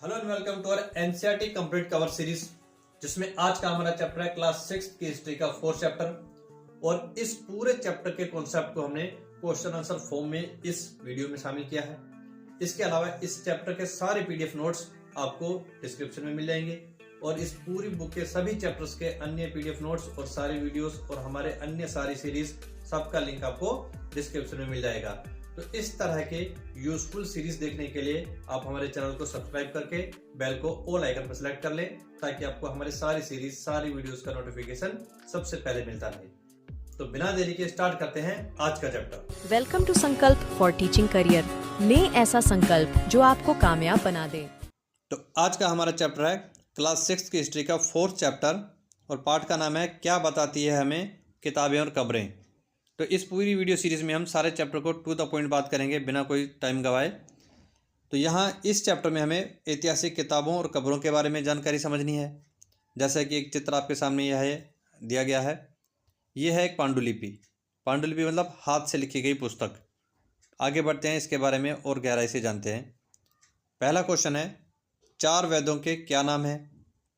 Hello and welcome to our NCERT complete cover series, जिसमें आज का हमारा चैप्टर है क्लास 6 की हिस्ट्री का 4th चैप्टर। और इस पूरे चैप्टर के कॉन्सेप्ट को हमने क्वेश्चन आंसर फॉर्म में इस वीडियो में शामिल किया है। इसके अलावा इस चैप्टर के सारे पीडीएफ नोट्स आपको डिस्क्रिप्शन में मिल जाएंगे और इस पूरी बुक के सभी चैप्टर्स के अन्य पीडीएफ नोट्स और सारे वीडियोस और हमारे अन्य सारी सीरीज सबका लिंक आपको डिस्क्रिप्शन में मिल जाएगा। तो इस तरह के यूजफुल सीरीज देखने के लिए आप हमारे चैनल को सब्सक्राइब करके बेल को ऑल आइकन पर सिलेक्ट कर लें, ताकि आपको हमारे सारी सीरीज सारी वीडियोस का नोटिफिकेशन सबसे पहले मिलता रहे। तो बिना देरी के स्टार्ट करते हैं आज का चैप्टर। वेलकम टू संकल्प फॉर टीचिंग करियर। लें ऐसा संकल्प जो आपको कामयाब बना दे। तो आज का हमारा चैप्टर है क्लास 6 की हिस्ट्री का 4th चैप्टर और पार्ट का नाम है क्या बताती है हमें किताबें और कब्रें। तो इस पूरी वीडियो सीरीज में हम सारे चैप्टर को टू द पॉइंट बात करेंगे बिना कोई टाइम गवाए। तो यहाँ इस चैप्टर में हमें ऐतिहासिक किताबों और कब्रों के बारे में जानकारी समझनी है। जैसा कि एक चित्र आपके सामने यह है दिया गया है, यह है एक पांडुलिपि। पांडुलिपि मतलब हाथ से लिखी गई पुस्तक। आगे बढ़ते हैं, इसके बारे में और गहराई से जानते हैं। पहला क्वेश्चन है, 4 वेदों के क्या नाम है।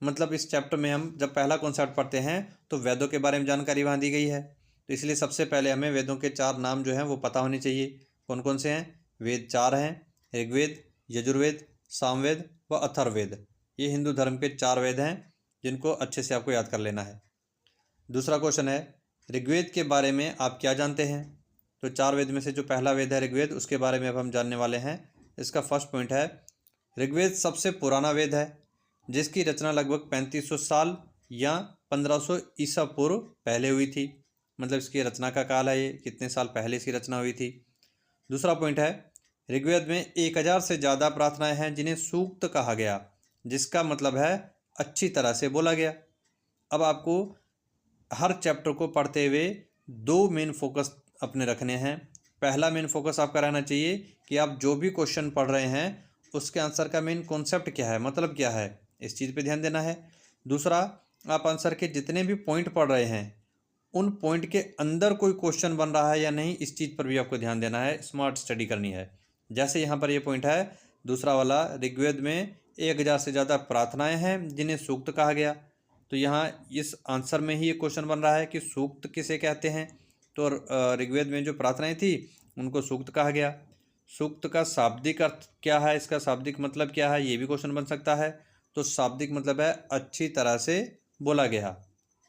मतलब इस चैप्टर में हम जब पहला कॉन्सेप्ट पढ़ते हैं तो वेदों के बारे में जानकारी वहाँ दी गई है। तो इसलिए सबसे पहले हमें वेदों के 4 नाम जो हैं वो पता होने चाहिए। कौन कौन से हैं? वेद 4 हैं, ऋग्वेद, यजुर्वेद, सामवेद व अथर्ववेद। ये हिंदू धर्म के 4 वेद हैं जिनको अच्छे से आपको याद कर लेना है। दूसरा क्वेश्चन है, ऋग्वेद के बारे में आप क्या जानते हैं। तो 4 वेद में से जो पहला वेद है ऋग्वेद, उसके बारे में अब हम जानने वाले हैं। इसका फर्स्ट पॉइंट है, ऋग्वेद सबसे पुराना वेद है जिसकी रचना लगभग 3500 साल या 1500 ईसा पूर्व पहले हुई थी। मतलब इसकी रचना का काल है, ये कितने साल पहले इसकी रचना हुई थी। दूसरा पॉइंट है, ऋग्वेद में 1000 से ज़्यादा प्रार्थनाएं हैं जिन्हें सूक्त कहा गया, जिसका मतलब है अच्छी तरह से बोला गया। अब आपको हर चैप्टर को पढ़ते हुए 2 मेन फोकस अपने रखने हैं। पहला मेन फोकस आपका रहना चाहिए कि आप जो भी क्वेश्चन पढ़ रहे हैं उसके आंसर का मेन कॉन्सेप्ट क्या है, मतलब क्या है, इस चीज़ पे ध्यान देना है। दूसरा, आप आंसर के जितने भी पॉइंट पढ़ रहे हैं उन पॉइंट के अंदर कोई क्वेश्चन बन रहा है या नहीं, इस चीज़ पर भी आपको ध्यान देना है, स्मार्ट स्टडी करनी है। जैसे यहाँ पर ये पॉइंट है दूसरा वाला, ऋग्वेद में 1000 से ज़्यादा प्रार्थनाएं हैं जिन्हें सूक्त कहा गया। तो यहाँ इस आंसर में ही ये क्वेश्चन बन रहा है कि सूक्त किसे कहते हैं। तो ऋग्वेद में जो प्रार्थनाएं थी उनको सूक्त कहा गया। सूक्त का शाब्दिक अर्थ क्या है, इसका शाब्दिक मतलब क्या है, ये भी क्वेश्चन बन सकता है। तो शाब्दिक मतलब है अच्छी तरह से बोला गया।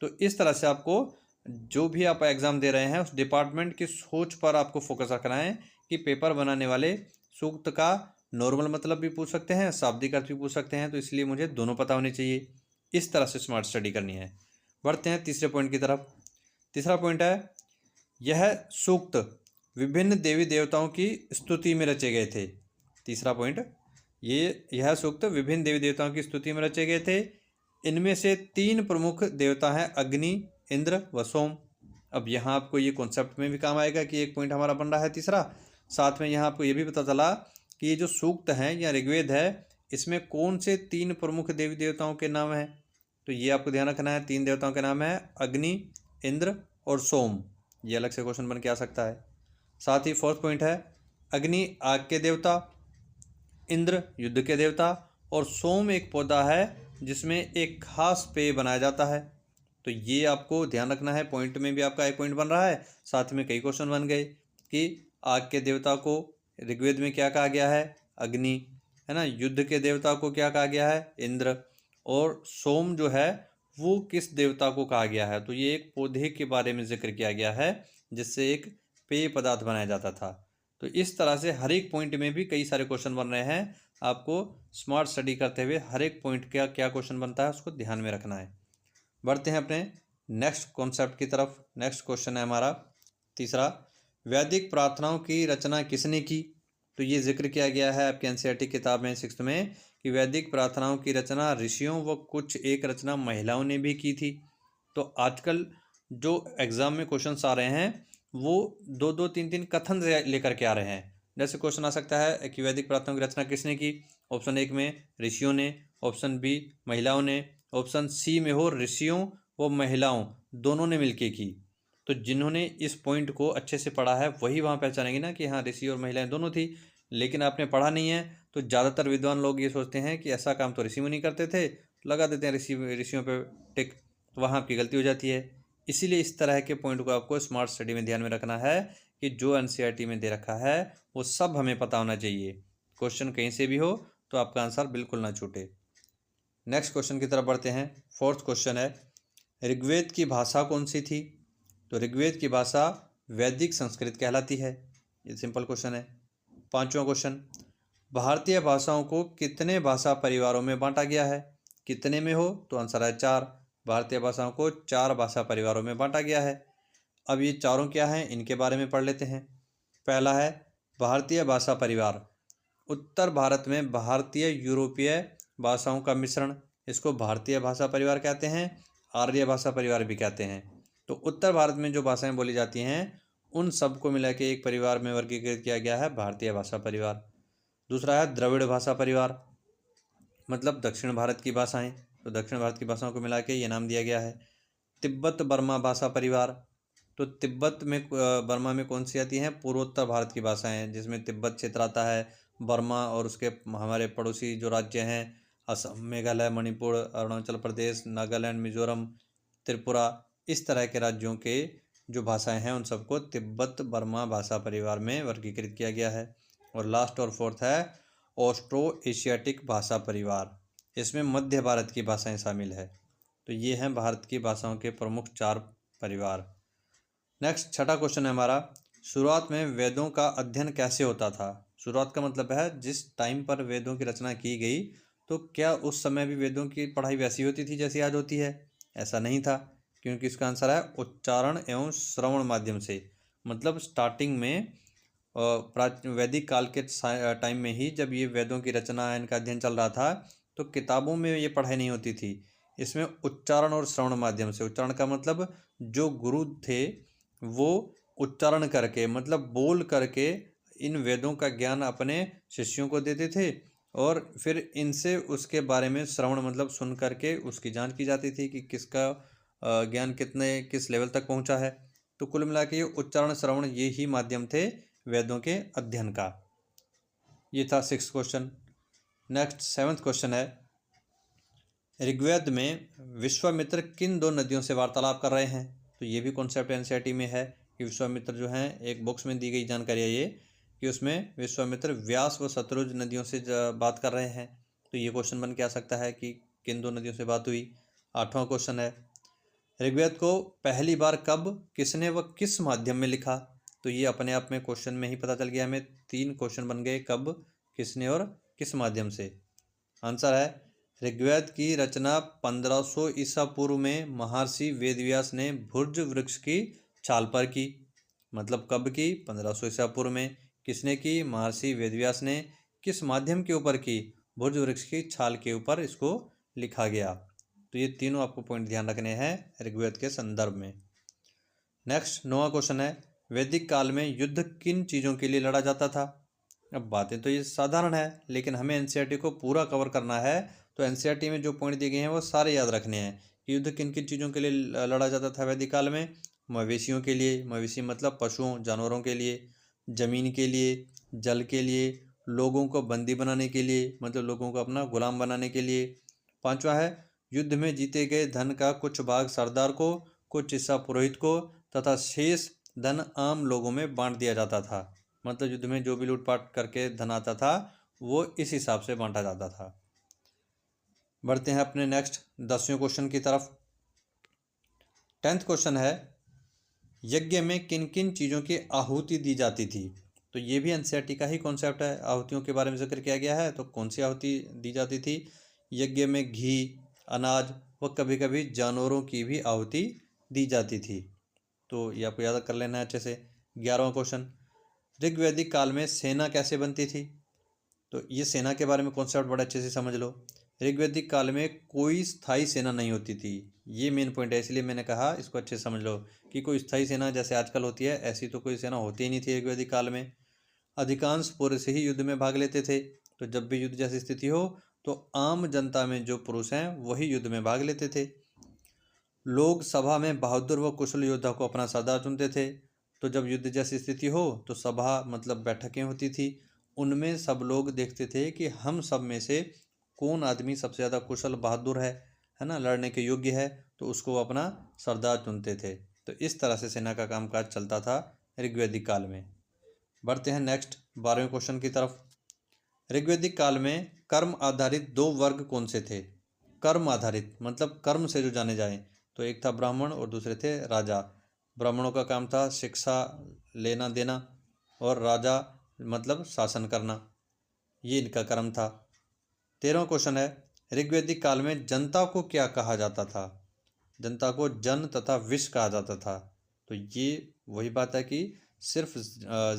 तो इस तरह से आपको जो भी आप एग्ज़ाम दे रहे हैं उस डिपार्टमेंट की सोच पर आपको फोकस रखना है कि पेपर बनाने वाले सूक्त का नॉर्मल मतलब भी पूछ सकते हैं, शाब्दिक अर्थ भी पूछ सकते हैं। तो इसलिए मुझे दोनों पता होने चाहिए। इस तरह से स्मार्ट स्टडी करनी है। बढ़ते हैं तीसरे पॉइंट की तरफ। तीसरा पॉइंट है, यह सूक्त विभिन्न देवी देवताओं की स्तुति में रचे गए थे। तीसरा पॉइंट, यह सूक्त विभिन्न देवी देवताओं की स्तुति में रचे गए थे। इनमें से 3 प्रमुख देवता हैं, अग्नि, इंद्र व सोम। अब यहाँ आपको ये कॉन्सेप्ट में भी काम आएगा कि एक पॉइंट हमारा बन रहा है तीसरा। साथ में यहाँ आपको ये भी पता चला कि ये जो सूक्त हैं या ऋग्वेद है, इसमें कौन से 3 प्रमुख देवी देवताओं के नाम हैं। तो ये आपको ध्यान रखना है, 3 देवताओं के नाम है अग्नि, इंद्र और सोम। ये अलग से क्वेश्चन बन के आ सकता है। साथ ही 4th पॉइंट है, अग्नि आग के देवता, इंद्र युद्ध के देवता और सोम एक पौधा है जिसमें एक खास पेय बनाया जाता है। तो ये आपको ध्यान रखना है। पॉइंट में भी आपका एक पॉइंट बन रहा है, साथ में कई क्वेश्चन बन गए कि आग के देवता को ऋग्वेद में क्या कहा गया है, अग्नि, है ना। युद्ध के देवता को क्या कहा गया है, इंद्र। और सोम जो है वो किस देवता को कहा गया है। तो ये एक पौधे के बारे में जिक्र किया गया है जिससे एक पेय पदार्थ बनाया जाता था। तो इस तरह से हर एक पॉइंट में भी कई सारे क्वेश्चन बन रहे हैं। आपको स्मार्ट स्टडी करते हुए हर एक पॉइंट का क्या क्वेश्चन बनता है उसको ध्यान में रखना है। बढ़ते हैं अपने नेक्स्ट कॉन्सेप्ट की तरफ। नेक्स्ट क्वेश्चन है हमारा तीसरा, वैदिक प्रार्थनाओं की रचना किसने की। तो ये जिक्र किया गया है आपके एनसीईआरटी किताब में 6th में कि वैदिक प्रार्थनाओं की रचना ऋषियों व कुछ एक रचना महिलाओं ने भी की थी। तो आजकल जो एग्ज़ाम में क्वेश्चन आ रहे हैं वो 2-2, 3-3 कथन लेकर के आ रहे हैं। जैसे क्वेश्चन आ सकता है कि वैदिक प्रार्थनाओं की रचना किसने की। ऑप्शन 1 में ऋषियों ने, ऑप्शन बी महिलाओं ने, ऑप्शन सी में हो ऋषियों व महिलाओं दोनों ने मिलके की। तो जिन्होंने इस पॉइंट को अच्छे से पढ़ा है वही वहाँ पहचानेंगे ना कि हाँ ऋषि और महिलाएं दोनों थी। लेकिन आपने पढ़ा नहीं है तो ज़्यादातर विद्वान लोग ये सोचते हैं कि ऐसा काम तो ऋषि मुनि करते थे, लगा देते हैं ऋषियों पे टिक, तो वहाँ आपकी गलती हो जाती है। इसीलिए इस तरह के पॉइंट को आपको स्मार्ट स्टडी में ध्यान में रखना है कि जो एनसीईआरटी में दे रखा है वो सब हमें पता होना चाहिए। क्वेश्चन कहीं से भी हो तो आपका आंसर बिल्कुल ना छूटे। नेक्स्ट क्वेश्चन की तरफ बढ़ते हैं। फोर्थ क्वेश्चन है, ऋग्वेद की भाषा कौन सी थी? तो ऋग्वेद की भाषा वैदिक संस्कृत कहलाती है। ये सिंपल क्वेश्चन है। पांचवा क्वेश्चन, भारतीय भाषाओं को कितने भाषा परिवारों में बांटा गया है? कितने में हो तो आंसर है 4। भारतीय भाषाओं को 4 भाषा परिवारों में बांटा गया है। अब ये चारों क्या हैं, इनके बारे में पढ़ लेते हैं। पहला है भारतीय भाषा परिवार। उत्तर भारत में भारतीय यूरोपीय भाषाओं का मिश्रण, इसको भारतीय भाषा परिवार कहते हैं, आर्य भाषा परिवार भी कहते हैं। तो उत्तर भारत में जो भाषाएं बोली जाती हैं उन सबको मिला के एक परिवार में वर्गीकृत किया गया है, भारतीय भाषा परिवार। दूसरा है द्रविड़ भाषा परिवार, मतलब दक्षिण भारत की भाषाएं, तो दक्षिण भारत की भाषाओं को मिला के ये नाम दिया गया है। तिब्बत बर्मा भाषा परिवार, तो तिब्बत में बर्मा में कौन सी आती हैं? पूर्वोत्तर भारत की भाषाएं, जिसमें तिब्बत क्षेत्र आता है, बर्मा और उसके हमारे पड़ोसी जो राज्य हैं असम, मेघालय, मणिपुर, अरुणाचल प्रदेश, नागालैंड, मिजोरम, त्रिपुरा, इस तरह के राज्यों के जो भाषाएं हैं उन सबको तिब्बत बर्मा भाषा परिवार में वर्गीकृत किया गया है। और लास्ट और फोर्थ है ऑस्ट्रो एशियाटिक भाषा परिवार, इसमें मध्य भारत की भाषाएं शामिल है। तो ये हैं भारत की भाषाओं के प्रमुख 4 परिवार। नेक्स्ट छठा क्वेश्चन है हमारा, शुरुआत में वेदों का अध्ययन कैसे होता था? शुरुआत का मतलब है जिस टाइम पर वेदों की रचना की गई, तो क्या उस समय भी वेदों की पढ़ाई वैसी होती थी जैसी आज होती है? ऐसा नहीं था, क्योंकि इसका आंसर है उच्चारण एवं श्रवण माध्यम से। मतलब स्टार्टिंग में वैदिक काल के टाइम में ही जब ये वेदों की रचना इनका अध्ययन चल रहा था, तो किताबों में ये पढ़ाई नहीं होती थी, इसमें उच्चारण और श्रवण माध्यम से। उच्चारण का मतलब जो गुरु थे वो उच्चारण करके, मतलब बोल करके इन वेदों का ज्ञान अपने शिष्यों को देते थे, और फिर इनसे उसके बारे में श्रवण मतलब सुन करके उसकी जांच की जाती थी कि किसका ज्ञान किस लेवल तक पहुंचा है। तो कुल मिला के ये उच्चारण श्रवण ये ही माध्यम थे वेदों के अध्ययन का। ये था 6th question. Next 7th question है, ऋग्वेद में विश्वामित्र किन 2 नदियों से वार्तालाप कर रहे हैं? तो ये भी कॉन्सेप्ट एनसीईआरटी में है कि विश्वामित्र जो हैं, एक बॉक्स में दी गई जानकारी है ये कि उसमें विश्वामित्र व्यास व सतलुज नदियों से बात कर रहे हैं। तो ये क्वेश्चन बन के आ सकता है कि किन 2 नदियों से बात हुई। 8वां क्वेश्चन है, ऋग्वेद को पहली बार कब, किसने व किस माध्यम में लिखा? तो ये अपने आप में क्वेश्चन में ही पता चल गया हमें, 3 क्वेश्चन बन गए, कब, किसने और किस माध्यम से। आंसर है ऋग्वेद की रचना 1500 ईसा पूर्व में महर्षि वेदव्यास ने भुर्ज वृक्ष की छाल पर की। मतलब कब की? 1500 ईसा पूर्व में। किसने की? महर्षि वेदव्यास ने। किस माध्यम के ऊपर की? भुर्ज वृक्ष की छाल के ऊपर इसको लिखा गया। तो ये तीनों आपको पॉइंट ध्यान रखने हैं ऋग्वेद के संदर्भ में। नेक्स्ट 9वां क्वेश्चन है, वैदिक काल में युद्ध किन चीज़ों के लिए लड़ा जाता था? अब बातें तो ये साधारण है, लेकिन हमें एनसीईआरटी को पूरा कवर करना है, तो एनसीईआरटी में जो पॉइंट दिए गए हैं वो सारे याद रखने हैं कि युद्ध किन किन चीज़ों के लिए लड़ा जाता था वैदिक काल में। मवेशियों के लिए, मवेशी मतलब पशुओं जानवरों के लिए, जमीन के लिए, जल के लिए, लोगों को बंदी बनाने के लिए, मतलब लोगों को अपना गुलाम बनाने के लिए। 5वां है, युद्ध में जीते गए धन का कुछ भाग सरदार को, कुछ हिस्सा पुरोहित को तथा शेष धन आम लोगों में बांट दिया जाता था। मतलब युद्ध में जो भी लूटपाट करके धन आता था वो इस हिसाब से बांटा जाता था। बढ़ते हैं अपने नेक्स्ट 10वें क्वेश्चन की तरफ। 10th क्वेश्चन है, यज्ञ में किन किन चीज़ों की आहुति दी जाती थी? तो ये भी एनसीईआरटी का ही कॉन्सेप्ट है, आहुतियों के बारे में जिक्र किया गया है। तो कौन सी आहुति दी जाती थी? यज्ञ में घी, अनाज व कभी कभी जानवरों की भी आहुति दी जाती थी। तो ये आपको याद कर लेना है अच्छे से। 11वां क्वेश्चन, ऋग्वैदिक काल में सेना कैसे बनती थी? तो ये सेना के बारे में कॉन्सेप्ट बड़े अच्छे से समझ लो। ऋग्वैदिक काल में कोई स्थायी सेना नहीं होती थी, ये मेन पॉइंट है, इसलिए मैंने कहा इसको अच्छे से समझ लो कि कोई स्थायी सेना जैसे आजकल होती है ऐसी तो कोई सेना होती ही नहीं थी ऋग्वैदिक काल में। अधिकांश पुरुष ही युद्ध में भाग लेते थे। तो जब भी युद्ध जैसी स्थिति हो तो आम जनता में जो पुरुष हैं वही युद्ध में भाग लेते थे। लोग सभा में बहादुर व कुशल योद्धा को अपना सरदार चुनते थे। तो जब युद्ध जैसी स्थिति हो तो सभा मतलब बैठकें होती थी उनमें सब लोग देखते थे कि हम सब में से कौन आदमी सबसे ज़्यादा कुशल बहादुर है ना, लड़ने के योग्य है, तो उसको वो अपना सरदार चुनते थे। तो इस तरह से सेना का कामकाज चलता था ऋग्वैदिक काल में। बढ़ते हैं नेक्स्ट 12वें क्वेश्चन की तरफ। ऋग्वैदिक काल में कर्म आधारित दो वर्ग कौन से थे? कर्म आधारित मतलब कर्म से जो जाने जाए, तो एक था ब्राह्मण और दूसरे थे राजा। ब्राह्मणों का काम था शिक्षा लेना देना और राजा मतलब शासन करना, ये इनका कर्म था। 13वां क्वेश्चन है, ऋग्वैदिक काल में जनता को क्या कहा जाता था? जनता को जन तथा विष कहा जाता था। तो ये वही बात है कि सिर्फ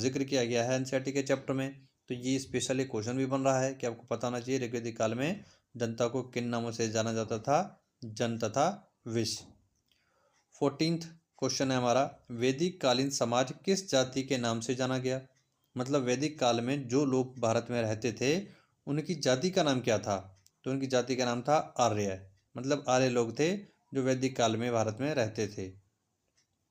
जिक्र किया गया है एनसीईआरटी के चैप्टर में, तो ये स्पेशली क्वेश्चन भी बन रहा है कि आपको पता होना चाहिए ऋग्वैदिक काल में जनता को किन नामों से जाना जाता था, जन तथा विष। 14th क्वेश्चन है हमारा, वैदिक कालीन समाज किस जाति के नाम से जाना गया? मतलब वैदिक काल में जो लोग भारत में रहते थे उनकी जाति का नाम क्या था? तो उनकी जाति का नाम था आर्य, मतलब आर्य लोग थे जो वैदिक काल में भारत में रहते थे।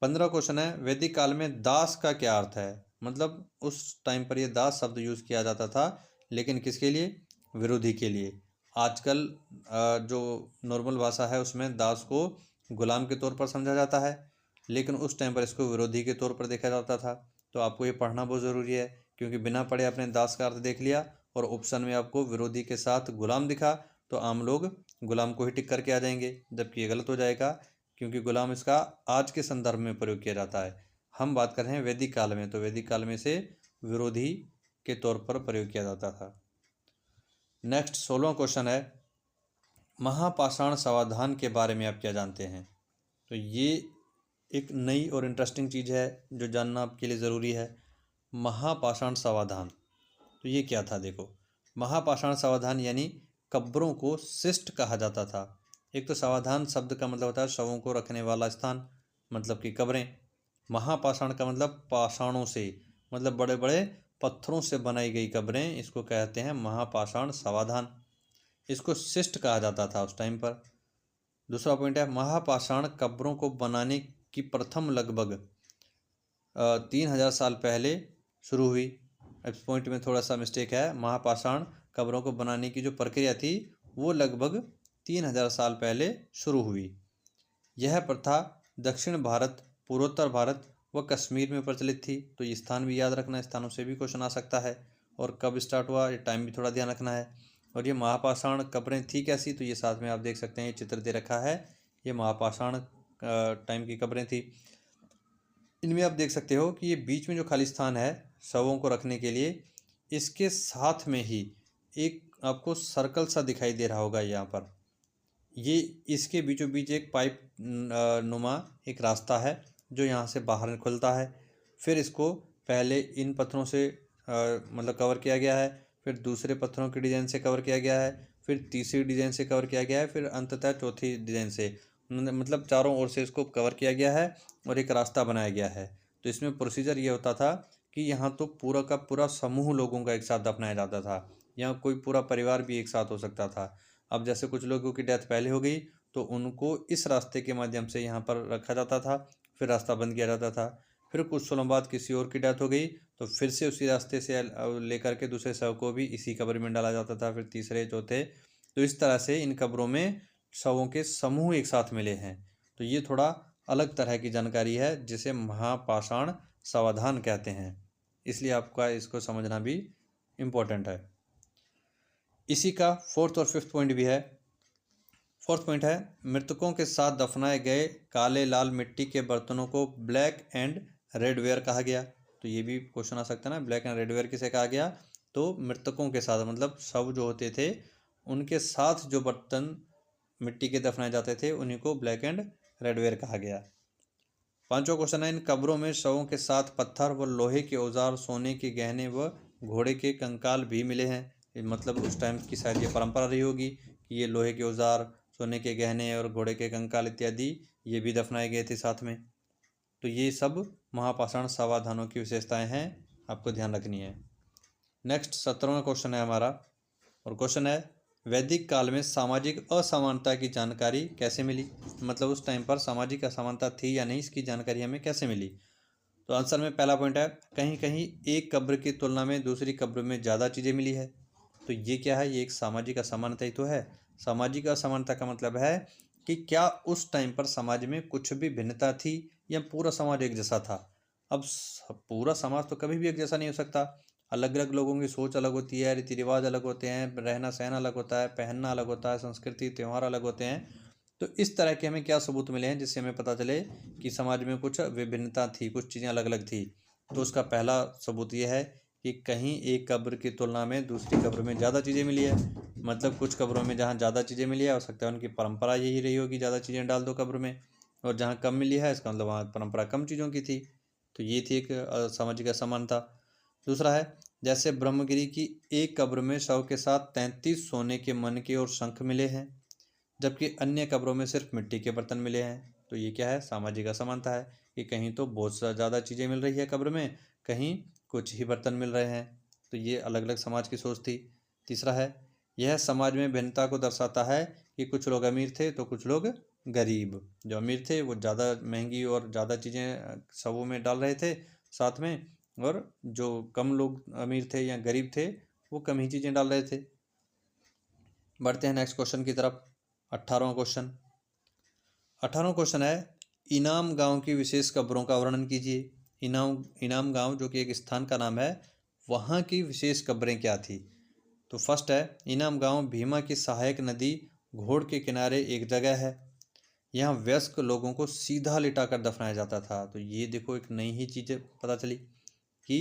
15 क्वेश्चन है, वैदिक काल में दास का क्या अर्थ है? मतलब उस टाइम पर ये दास शब्द यूज किया जाता था, लेकिन किसके लिए? विरोधी के लिए। आजकल जो नॉर्मल भाषा है उसमें दास को गुलाम के तौर पर समझा जाता है, लेकिन उस टाइम पर इसको विरोधी के तौर पर देखा जाता था। तो आपको ये पढ़ना बहुत ज़रूरी है, क्योंकि बिना पढ़े आपने दास का अर्थ देख लिया और ऑप्शन में आपको विरोधी के साथ गुलाम दिखा, तो आम लोग गुलाम को ही टिक करके आ जाएंगे, जबकि ये गलत हो जाएगा, क्योंकि गुलाम इसका आज के संदर्भ में प्रयोग किया जाता है। हम बात कर रहे हैं वैदिक काल में, तो वैदिक काल में से विरोधी के तौर पर प्रयोग किया जाता था। नेक्स्ट 16वां क्वेश्चन है, महापाषाण समाधान के बारे में आप क्या जानते हैं? तो ये एक नई और इंटरेस्टिंग चीज़ है जो जानना आपके लिए ज़रूरी है। महापाषाण समाधान, तो ये क्या था? देखो, महापाषाण समाधान यानी कब्रों को शिष्ट कहा जाता था। एक तो समाधान शब्द का मतलब होता है शवों को रखने वाला स्थान, मतलब कि कब्रें। महापाषाण का मतलब पाषाणों से, मतलब बड़े बड़े पत्थरों से बनाई गई कब्रें, इसको कहते हैं महापाषाण समाधान। इसको शिष्ट कहा जाता था उस टाइम पर। दूसरा पॉइंट है, महापाषाण कब्रों को बनाने की प्रथम लगभग 3000 साल पहले शुरू हुई। इस पॉइंट में थोड़ा सा मिस्टेक है, महापाषाण कब्रों को बनाने की जो प्रक्रिया थी वो लगभग 3000 साल पहले शुरू हुई। यह प्रथा दक्षिण भारत, पूर्वोत्तर भारत व कश्मीर में प्रचलित थी। तो ये स्थान भी याद रखना, स्थानों से भी क्वेश्चन आ सकता है, और कब स्टार्ट हुआ ये टाइम भी थोड़ा ध्यान रखना है। और ये महापाषाण कब्रें थी कैसी? तो ये साथ में आप देख सकते हैं, ये चित्र दे रखा है, ये महापाषाण टाइम की कब्रें थी। इनमें आप देख सकते हो कि ये बीच में जो खाली स्थान है शवों को रखने के लिए, इसके साथ में ही एक आपको सर्कल सा दिखाई दे रहा होगा यहाँ पर, ये इसके बीचों बीच एक पाइप नुमा एक रास्ता है जो यहाँ से बाहर खुलता है। फिर इसको पहले इन पत्थरों से मतलब कवर किया गया है, फिर दूसरे पत्थरों के डिज़ाइन से कवर किया गया है, फिर तीसरी डिज़ाइन से कवर किया गया है, फिर अंततः चौथी डिज़ाइन से, मतलब चारों ओर से इसको कवर किया गया है और एक रास्ता बनाया गया है। तो इसमें प्रोसीजर ये होता था कि यहाँ तो पूरा का पूरा समूह लोगों का एक साथ दफनाया जाता था, यहाँ कोई पूरा परिवार भी एक साथ हो सकता था। अब जैसे कुछ लोगों की डेथ पहले हो गई तो उनको इस रास्ते के माध्यम से यहाँ पर रखा जाता था, फिर रास्ता बंद किया जाता था। फिर कुछ सालों बाद किसी और की डेथ हो गई तो फिर से उसी रास्ते से लेकर के दूसरे शव को भी इसी कब्र में डाला जाता था, फिर तीसरे चौथे। तो इस तरह से इन कब्रों में शवों के समूह एक साथ मिले हैं। तो ये थोड़ा अलग तरह की जानकारी है जिसे महापाषाण समाधान कहते हैं, इसलिए आपका इसको समझना भी इम्पोर्टेंट है। इसी का 4th और 5th पॉइंट भी है। 4th पॉइंट है, मृतकों के साथ दफनाए गए काले लाल मिट्टी के बर्तनों को ब्लैक एंड रेडवेयर कहा गया। तो ये भी क्वेश्चन आ सकता है ना, ब्लैक एंड रेडवेयर किसे कहा गया? तो मृतकों के साथ मतलब शव जो होते थे उनके साथ जो बर्तन मिट्टी के दफनाए जाते थे उन्हीं को ब्लैक एंड रेडवेयर कहा गया। 5वां क्वेश्चन है, इन कब्रों में शवों के साथ पत्थर व लोहे के औजार, सोने के गहने व घोड़े के कंकाल भी मिले हैं। मतलब उस टाइम की शायद ये परंपरा रही होगी कि ये लोहे के औजार, सोने के गहने और घोड़े के कंकाल इत्यादि ये भी दफनाए गए थे साथ में। तो ये सब महापाषाण समाधानों की विशेषताएं हैं, आपको ध्यान रखनी है। नेक्स्ट 17वां क्वेश्चन है हमारा, और क्वेश्चन है, वैदिक काल में सामाजिक असमानता की जानकारी कैसे मिली? मतलब उस टाइम पर सामाजिक असमानता थी या नहीं, इसकी जानकारी हमें कैसे मिली? तो आंसर में पहला पॉइंट है, कहीं कहीं एक कब्र की तुलना में दूसरी कब्र में ज़्यादा चीज़ें मिली है। तो ये क्या है, ये एक सामाजिक असमानता ही तो है। सामाजिक असमानता का मतलब है कि क्या उस टाइम पर समाज में कुछ भी भिन्नता थी या पूरा समाज एक जैसा था। अब पूरा समाज तो कभी भी एक जैसा नहीं हो सकता। अलग अलग लोगों की सोच अलग होती है, रीति रिवाज अलग होते हैं, रहना सहना अलग होता है, पहनना अलग होता है, संस्कृति त्यौहार अलग होते हैं। तो इस तरह के हमें क्या सबूत मिले हैं जिससे हमें पता चले कि समाज में कुछ विभिन्नता थी, कुछ चीज़ें अलग अलग थी। तो उसका पहला सबूत यह है कि कहीं एक कब्र की तुलना में दूसरी कब्र में ज़्यादा चीज़ें मिली है। मतलब कुछ कब्रों में जहाँ ज़्यादा चीज़ें मिली है, हो सकता है उनकी परंपरा यही रही होगी, ज़्यादा चीज़ें डाल दो कब्र में। और जहाँ कम मिली है, इसका मतलब वहाँ परंपरा कम चीज़ों की थी। तो ये थी एक सामाजिक असमानता। दूसरा है, जैसे ब्रह्मगिरी की एक कब्र में शव के साथ 33 सोने के मनके और शंख मिले हैं, जबकि अन्य कब्रों में सिर्फ मिट्टी के बर्तन मिले हैं। तो ये क्या है, सामाजिक असमानता है कि कहीं तो बहुत ज़्यादा चीज़ें मिल रही है कब्र में, कहीं कुछ ही बर्तन मिल रहे हैं। तो ये अलग अलग समाज की सोच थी। तीसरा है, यह समाज में भिन्नता को दर्शाता है कि कुछ लोग अमीर थे तो कुछ लोग गरीब। जो अमीर थे वो ज़्यादा महंगी और ज़्यादा चीज़ें शवों में डाल रहे थे साथ में, और जो कम लोग अमीर थे या गरीब थे वो कम ही चीज़ें डाल रहे थे। बढ़ते हैं नेक्स्ट क्वेश्चन की तरफ। 18वां क्वेश्चन। 18वां क्वेश्चन है, इनाम गांव की विशेष कब्रों का वर्णन कीजिए। इनाम गांव जो कि एक स्थान का नाम है, वहाँ की विशेष कब्रें क्या थी। तो फर्स्ट है, इनाम गांव भीमा की सहायक नदी घोड़ के किनारे एक जगह है। यहाँ वयस्क लोगों को सीधा लिटाकर दफनाया जाता था। तो ये देखो एक नई ही चीज़ पता चली कि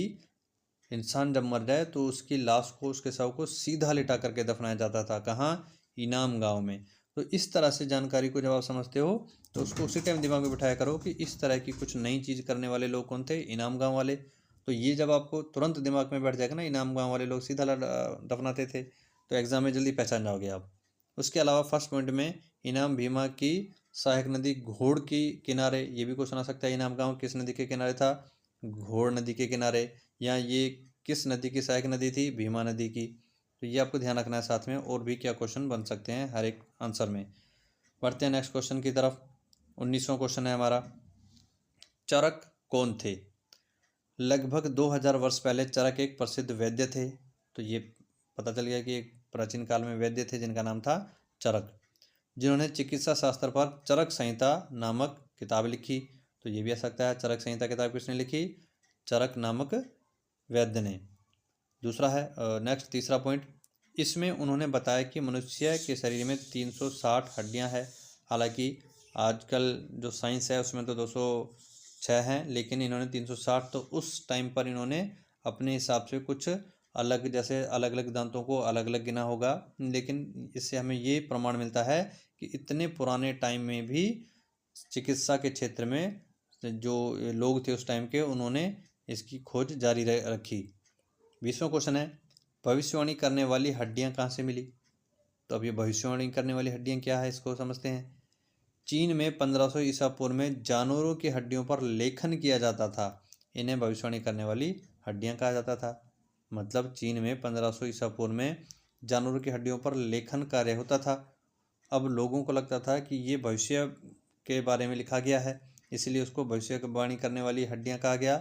इंसान जब मर जाए तो उसकी लाश को, उसके शव को सीधा लिटा करके दफनाया जाता था। कहाँ, इनाम गांव में। तो इस तरह से जानकारी को जब आप समझते हो तो उसको उसी टाइम दिमाग में बिठाया करो कि इस तरह की कुछ नई चीज़ करने वाले लोग कौन थे, इनाम गांव वाले। तो ये जब आपको तुरंत दिमाग में बैठ जाएगा ना, इनाम गांव वाले लोग सीधा दफनाते थे, तो एग्जाम में जल्दी पहचान जाओगे आप। उसके अलावा फर्स्ट पॉइंट में इनाम भीमा की सहायक नदी घोड़ की किनारे, ये भी क्वेश्चन आ सकता है, इनाम गांव किस नदी के किनारे था, घोड़ नदी के किनारे। या ये किस नदी की सहायक नदी थी, भीमा नदी की। तो ये आपको ध्यान रखना है साथ में, और भी क्या क्वेश्चन बन सकते हैं हर एक आंसर में। बढ़ते हैं नेक्स्ट क्वेश्चन की तरफ। 19वां क्वेश्चन है हमारा, चरक कौन थे। लगभग 2000 वर्ष पहले चरक एक प्रसिद्ध वैद्य थे। तो ये पता चल गया कि एक प्राचीन काल में वैद्य थे जिनका नाम था चरक, जिन्होंने चिकित्सा शास्त्र पर चरक संहिता नामक किताब लिखी। तो ये भी आ सकता है, चरक संहिता किताब किसने लिखी, चरक नामक वैद्य ने। दूसरा है नेक्स्ट, तीसरा पॉइंट, इसमें उन्होंने बताया कि मनुष्य के शरीर में 360 हड्डियां हैं। हालांकि आजकल जो साइंस है उसमें तो 206 हैं, लेकिन इन्होंने 360, तो उस टाइम पर इन्होंने अपने हिसाब से कुछ अलग, जैसे अलग अलग दांतों को अलग अलग गिना होगा। लेकिन इससे हमें ये प्रमाण मिलता है कि इतने पुराने टाइम में भी चिकित्सा के क्षेत्र में जो लोग थे उस टाइम के, उन्होंने इसकी खोज जारी रखी। 20वां क्वेश्चन है, भविष्यवाणी करने वाली हड्डियां कहाँ से मिली। तो अब ये भविष्यवाणी करने वाली हड्डियां क्या है, इसको समझते हैं। चीन में 1500 ईसा पूर्व में जानवरों की हड्डियों पर लेखन किया जाता था। इन्हें भविष्यवाणी करने वाली हड्डियां कहा जाता था। मतलब चीन में 1500 ईसा पूर्व में जानवरों की हड्डियों पर लेखन कार्य होता था। अब लोगों को लगता था कि ये भविष्य के बारे में लिखा गया है, इसलिए उसको भविष्यवाणी करने वाली हड्डियां कहा गया।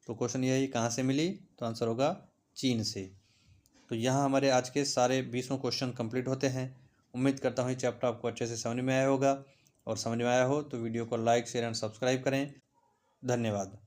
तो क्वेश्चन यही, कहाँ से मिली, तो आंसर होगा चीन से। तो यहाँ हमारे आज के सारे 20 क्वेश्चन कंप्लीट होते हैं। उम्मीद करता हूँ ये चैप्टर आपको अच्छे से समझ में आया होगा, और समझ में आया हो तो वीडियो को लाइक शेयर एंड सब्सक्राइब करें। धन्यवाद।